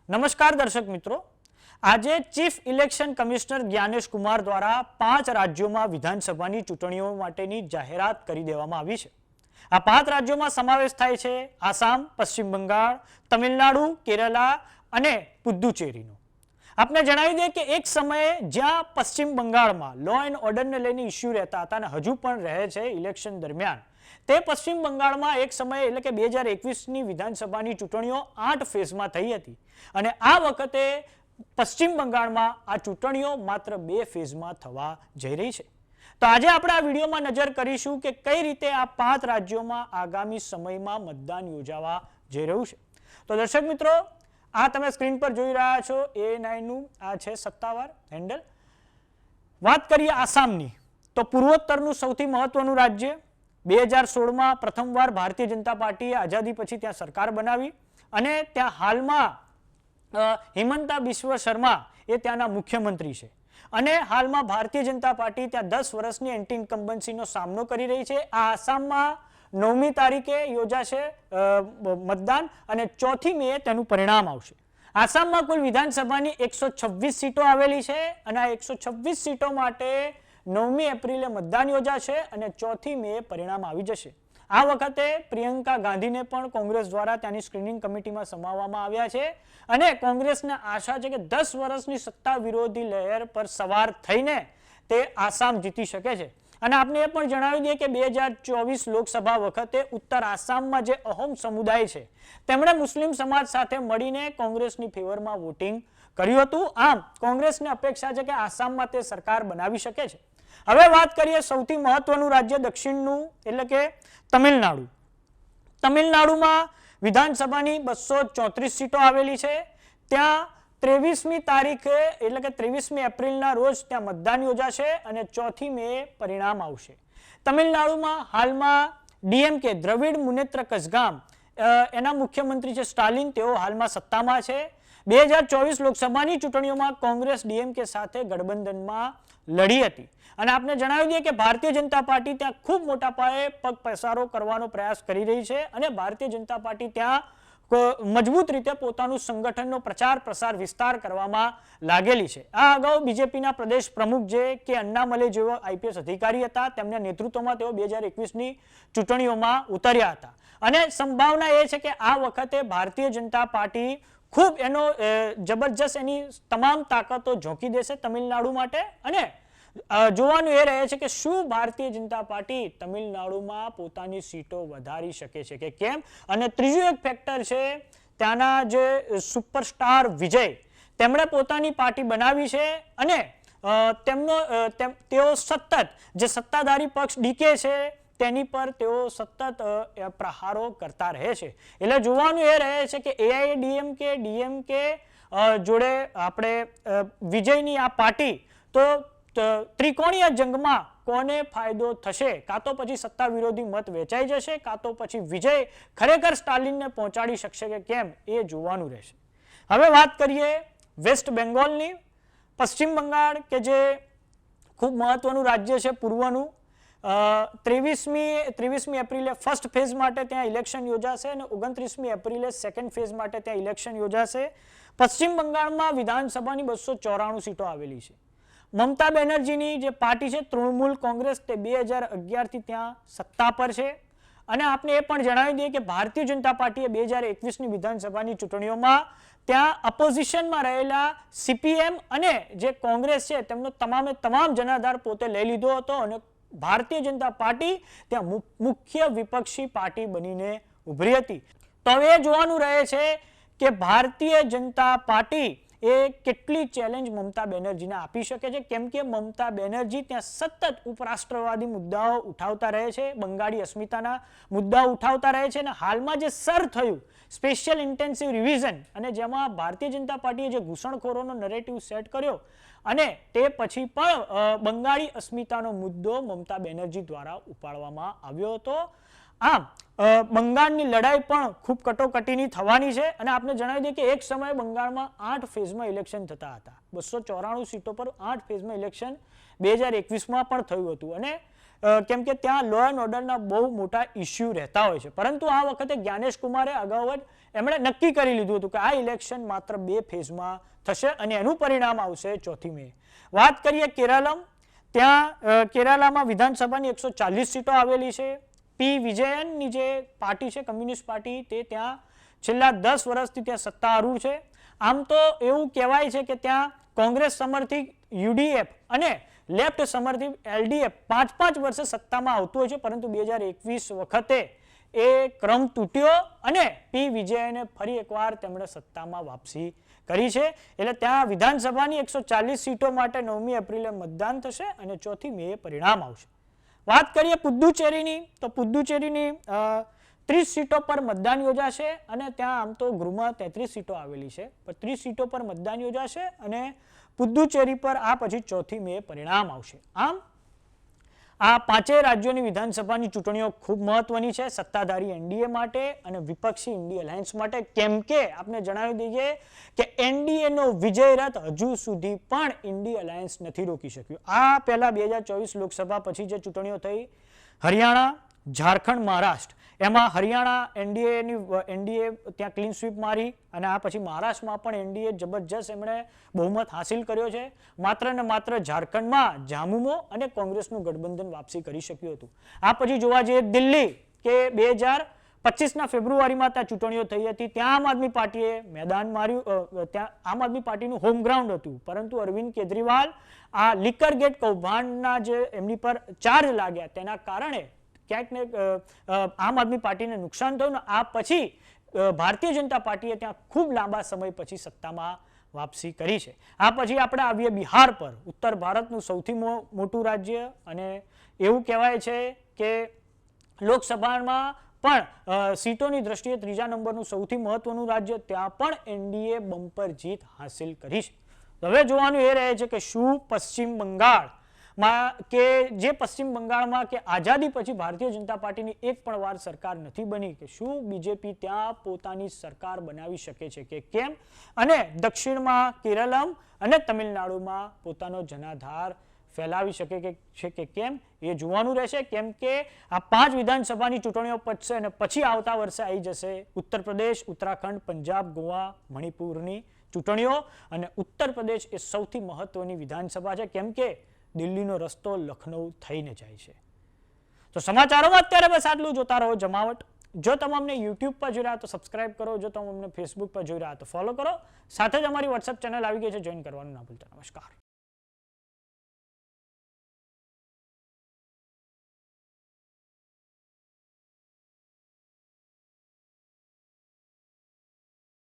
નમસ્કાર દર્શક મિત્રો, આજે chief election commissioner Gyanesh Kumar દ્વારા 5 રાજ્યોમાં વિધાનસભાની ચૂંટણીઓ માટેની જાહેરાત કરી દેવામાં આવી છે। આ 5 રાજ્યોમાં સમાવેશ થાય છે આસામ, પશ્ચિમ બંગાળ, તમિલનાડુ, કેરલા અને પુડુચેરીનો। આપને જણાવી દે કે એક સમયે જ્યાં પશ્ચિમ બંગાળમાં લો એન્ડ ઓર્ડરને લઈને ઇસ્યુ રહેતા હતા અને હજુ પણ રહે છે ઇલેક્શન દરમિયાન, તે પશ્ચિમ બંગાળમાં એક સમયે એટલે કે 2021ની વિધાનસભાની ચૂંટણીઓ 8 ફેઝમાં થઈ હતી અને આ વખતે પશ્ચિમ બંગાળમાં આ ચૂંટણીઓ માત્ર 2 ફેઝમાં થવા જઈ રહી છે। તો આજે આપણે આ વિડીયોમાં નજર કરીશું કે કઈ રીતે આ 5 રાજ્યોમાં આગામી સમયમાં મતદાન યોજાવા જઈ રહ્યું છે। તો દર્શક મિત્રો, આ તમે સ્ક્રીન પર જોઈ રહ્યા છો A9 નું આ છે સત્તાવાર હેન્ડલ। વાત કરીએ આસામની, તો પૂર્વોત્તરનું સૌથી મહત્વનું રાજ્ય। 2016માં પ્રથમવાર ભારતીય જનતા પાર્ટીએ આઝાદી પછી ત્યાં સરકાર બનાવી અને ત્યાં હાલમાં હિમંતા બિસ્વ શર્મા એ ત્યાંના મુખ્યમંત્રી છે અને હાલમાં ભારતીય જનતા પાર્ટી ત્યાં 10 વર્ષની એન્ટી ઇન્કમ્બન્સીનો સામનો કરી રહી છે। આ આસામમાં 9મી તારીખે યોજાશે મતદાન અને 4મી મે તેનું પરિણામ આવશે। આસામમાં કુલ વિધાનસભાની 126 સીટો આવેલી છે અને આ 126 સીટો માટે 9મી એપ્રિલે મતદાન યોજાશે અને 4મી મે પરિણામ આવી જશે। આ વખતે પ્રિયંકા ગાંધીને પણ કોંગ્રેસ દ્વારા ત્યાંની સ્ક્રીનિંગ કમિટીમાં સમાવવામાં આવ્યા છે અને કોંગ્રેસને આશા છે કે 10 વર્ષની સત્તા વિરોધી લહેર પર સવાર થઈને તે આસામ જીતી શકે છે। અને આપણે એ પણ જણાવી દઈએ કે 2024 લોકસભા વખતે ઉત્તર આસામમાં જે અહોમ સમુદાય છે તેમણે મુસ્લિમ સમાજ સાથે મળીને કોંગ્રેસની ફેવરમાં વોટિંગ કર્યું હતું। આમ કોંગ્રેસને અપેક્ષા છે કે આસામમાં તે સરકાર બનાવી શકે છે। હવે વાત કરીએ સૌથી મહત્વનું રાજ્ય દક્ષિણનું એટલે કે તમિલનાડુ। તમિલનાડુમાં વિધાનસભાની 234 સીટો આવેલી છે। ત્યાં 23મી તારીખે એટલે કે 23મી એપ્રિલના રોજ ત્યાં મતદાન યોજાશે અને 4મી મે પરિણામ આવશે। તમિલનાડુમાં હાલમાં ડીએમકે દ્રવિડ મુનેત્ર કઝગામ એના મુખ્યમંત્રી છે સ્ટાલિન, તેઓ હાલમાં સત્તામાં છે। 2024 લોકસભાની ચૂંટણીઓમાં કોંગ્રેસ ડીએમકે સાથે ગઠબંધનમાં લડી હતી અને આપને જણાવી દઈએ કે ભારતીય જનતા પાર્ટી ત્યાં ખૂબ મોટા પાયે પગ પસારો કરવાનો પ્રયાસ કરી રહી છે અને ભારતીય જનતા પાર્ટી ત્યાં મજબૂત રીતે પોતાનું સંગઠનનો પ્રચાર પ્રસાર વિસ્તાર કરવામાં લાગેલી છે। આ અગાઉ બીજેપીના પ્રદેશ પ્રમુખ જે કે અન્નામલે જેવો આઈપીએસ અધિકારી હતા, તેમના નેતૃત્વમાં તેઓ 2021ની ચૂંટણીઓમાં ઉતર્યા હતા અને સંભાવના એ છે કે આ વખતે ભારતીય જનતા પાર્ટી ખૂબ એનો જબરજસ્ત એની તમામ તાકાતો ઝોંકી દેશે તમિલનાડુ માટે અને જોવાનું એ રહે છે કે શું ભારતીય જનતા પાર્ટી તમિલનાડુમાં પોતાની સીટો વધારી શકે છે કે કેમ। અને ત્રીજું એક ફેક્ટર છે ત્યાંના જે સુપરસ્ટાર વિજય, તેમણે પોતાની પાર્ટી બનાવી છે અને તેઓ સતત જે સત્તાધારી પક્ષ ડીકે છે તેની પર તેઓ સતત પ્રહારો કરતા રહે છે। એટલે જોવાનું એ રહે છે કે એઆઈએડીએમકે ડીએમકે જોડે આપણે વિજયની આ પાર્ટી તો ત્રિકોણીય જંગમાં કોને ફાયદો થશે, કાં તો પછી સત્તા વિરોધી મત વેચાઈ જશે, કાં તો પછી વિજય ખરેખર સ્ટાલિનને પહોંચાડી શકશે કે કેમ, એ જોવાનું રહેશે। હવે વાત કરીએ વેસ્ટ બેંગોલની। પશ્ચિમ બંગાળ કે જે ખૂબ મહત્વનું રાજ્ય છે પૂર્વનું, 23મી એપ્રિલે ફર્સ્ટ ફેઝ માટે ત્યાં ઇલેક્શન યોજાશે અને 29મી એપ્રિલે સેકન્ડ ફેઝ માટે ત્યાં ઇલેક્શન યોજાશે। પશ્ચિમ બંગાળમાં વિધાનસભાની 294 સીટો આવેલી છે। મમતા બેનર્જીની જે પાર્ટી છે તૃણમૂલ કોંગ્રેસ, તે 2011થી ત્યાં સત્તા પર છે અને આપણે એ પણ જણાવી દઈએ કે ભારતીય જનતા પાર્ટીએ 2021ની વિધાનસભાની ચૂંટણીઓમાં ત્યાં અપોઝિશનમાં રહેલા સીપીએમ અને જે કોંગ્રેસ છે તેમનો તમામ જનાધાર પોતે લઈ લીધો હતો અને ભારતીય જનતા પાર્ટી ત્યાં મુખ્ય વિપક્ષી પાર્ટી બનીને ઉભરી હતી। તો હવે એ જોવાનું રહે છે કે ભારતીય જનતા પાર્ટી એ કેટલી ચેલેન્જ મમતા બેનર્જીને આપી શકે છે, કેમ કે મમતા બેનર્જી ત્યાં સતત ઉપરાષ્ટ્રવાદી મુદ્દાઓ ઉઠાવતા રહે છે, બંગાળી અસ્મિતાના મુદ્દાઓ ઉઠાવતા રહે છે અને હાલમાં જે સર થયું સ્પેશિયલ ઇન્ટેન્સિવ રિવિઝન અને જેમાં ભારતીય જનતા પાર્ટીએ જે ઘૂસણખોરોનો નરેટિવ સેટ કર્યો અને તે પછી પણ બંગાળી અસ્મિતાનો મુદ્દો મમતા બેનર્જી દ્વારા ઉપાડવામાં આવ્યો હતો। આમ બંગાળની લડાઈ પણ ખૂબ કટોકટીની થવાની છે અને આપણે જણાવી દઈએ કે એક સમયે બંગાળમાં 8 ફેઝમાં ઇલેક્શન થતા હતા। 294 સીટો પર 8 ફેઝમાં ઇલેક્શન 2021માં પણ થયું હતું અને કેમ કે ત્યાં લો એન્ડ ઓર્ડરના બહુ મોટા ઇસ્યુ રહેતા હોય છે, પરંતુ આ વખતે જ્ઞાનેશ કુમારે અગાઉ જ એમણે નક્કી કરી લીધું હતું કે આ ઇલેક્શન માત્ર 2 ફેઝમાં થશે અને એનું પરિણામ આવશે 4 મે. વાત કરીએ કેરાલમ, ત્યાં કેરાલામાં વિધાનસભાની 140 સીટો આવેલી છે. પી વિજયનની જે પાર્ટી છે, કમ્યુનિસ્ટ પાર્ટી, તે ત્યાં છેલ્લા 10 વર્ષથી ત્યાં સત્તારૂઢ છે. આમ તો એવું કહેવાય છે કે ત્યાં કોંગ્રેસ સમર્થિત યુડીએફ અને લેફ્ટ સમર્થિત એલડીએફ 5-5 વર્ષે સત્તામાં આવતું હોય છે, પરંતુ 2021 વખતે એ ક્રમ તૂટ્યો અને પી વિજયને ફરી એકવાર તેમણે સત્તામાં વાપસી કરી છે. એટલે ત્યાં વિધાનસભાની 140 સીટો માટે 9મી એપ્રિલે મતદાન થશે અને 4 મે પરિણામ આવશે. વાત કરીએ પુદ્દુચેરીની, તો પુદ્દુચેરીની 30 સીટો પર મતદાન યોજાશે અને ત્યાં આમ તો ગૃહમાં 33 સીટો આવેલી છે, પણ 30 સીટો પર મતદાન યોજાશે અને પુદ્દુચેરી પર આ પછી 4 મે પરિણામ આવશે. આમ આ 5 રાજ્યોની વિધાનસભાની ચૂંટણીઓ ખૂબ મહત્વની છે સત્તાધારી એનડીએ માટે અને વિપક્ષી ઇન્ડી અલાયન્સ માટે, કેમ કે આપણે જણાવી દઈએ કે એનડીએ નો વિજય રથ હજુ સુધી પણ ઇન્ડી અલાયન્સ નથી રોકી શક્યું. આ પહેલા 2024 લોકસભા પછી જે ચૂંટણીઓ થઈ, હરિયાણા, ઝારખંડ, મહારાષ્ટ્ર, એમાં હરિયાણા એનડીએ ત્યાં ક્લીન સ્વીપ મારી અને આ પછી મહારાષ્ટ્રમાં પણ એનડીએ જબરજસ્ત એમણે બહુમત હાસિલ કર્યો છે. માત્ર ને માત્ર ઝારખંડમાં જામુમો અને કોંગ્રેસનું ગઠબંધન વાપસી કરી શક્યું હતું. આ પછી જોવા જઈએ દિલ્હી, કે 2025ના ફેબ્રુઆરીમાં ત્યાં ચૂંટણીઓ થઈ હતી, ત્યાં આમ આદમી પાર્ટીએ મેદાન માર્યું. ત્યાં આમ આદમી પાર્ટીનું હોમ ગ્રાઉન્ડ હતું, પરંતુ અરવિંદ કેજરીવાલ આ લીકર ગેટ કૌભાંડના જે એમની પર ચાર્જ લાગ્યા તેના કારણે ક્યાંક ને આમ આદમી પાર્ટીને નુકસાન થયું ને આ પછી ભારતીય જનતા પાર્ટીએ ત્યાં ખૂબ લાંબા સમય પછી સત્તામાં વાપસી કરી છે. આ પછી આપણે આવીએ બિહાર પર, ઉત્તર ભારતનું સૌથી મોટું રાજ્ય અને એવું કહેવાય છે કે લોકસભામાં પણ સીટોની દ્રષ્ટિએ 3જા નંબરનું સૌથી મહત્વનું રાજ્ય, ત્યાં પણ એનડીએ બમ્પર જીત હાસિલ કરી છે. હવે જોવાનું એ રહે છે કે શું પશ્ચિમ બંગાળમાં કે જે પશ્ચિમ બંગાળમાં કે આઝાદી પછી ભારતીય જનતા પાર્ટીની એક પણ વાર સરકાર નથી બની, કે શું બીજેપી ત્યાં પોતાની સરકાર બનાવી શકે છે કે કેમ, અને દક્ષિણમાં કેરળમ અને તમિલનાડુમાં પોતાનો જનાધાર ફેલાવી શકે છે કે કેમ, એ જોવાનું રહેશે. કેમ કે આ 5 વિધાનસભાની ચૂંટણીઓ પતશે અને પછી આવતા વર્ષે આવી જશે ઉત્તર પ્રદેશ, ઉત્તરાખંડ, પંજાબ, ગોવા, મણિપુરની ચૂંટણીઓ અને ઉત્તર પ્રદેશ એ સૌથી મહત્વની વિધાનસભા છે, કેમ કે દિલ્હીનો રસ્તો લખનઉ થઈને જાય છે. તો સમાચારોમાં અત્યારે બસ આટલું. જોતા રહો જમાવટ. જો તમે અમને યુટ્યુબ પર જોઈ રહ્યા તો સબસ્ક્રાઇબ કરો, જો તમે અમને ફેસબુક પર જોઈ રહ્યા તો ફોલો કરો, સાથે જ અમારી વોટ્સએપ ચેનલ આવી ગઈ છે, જોઈન કરવાનું ના ભૂલતા. નમસ્કાર.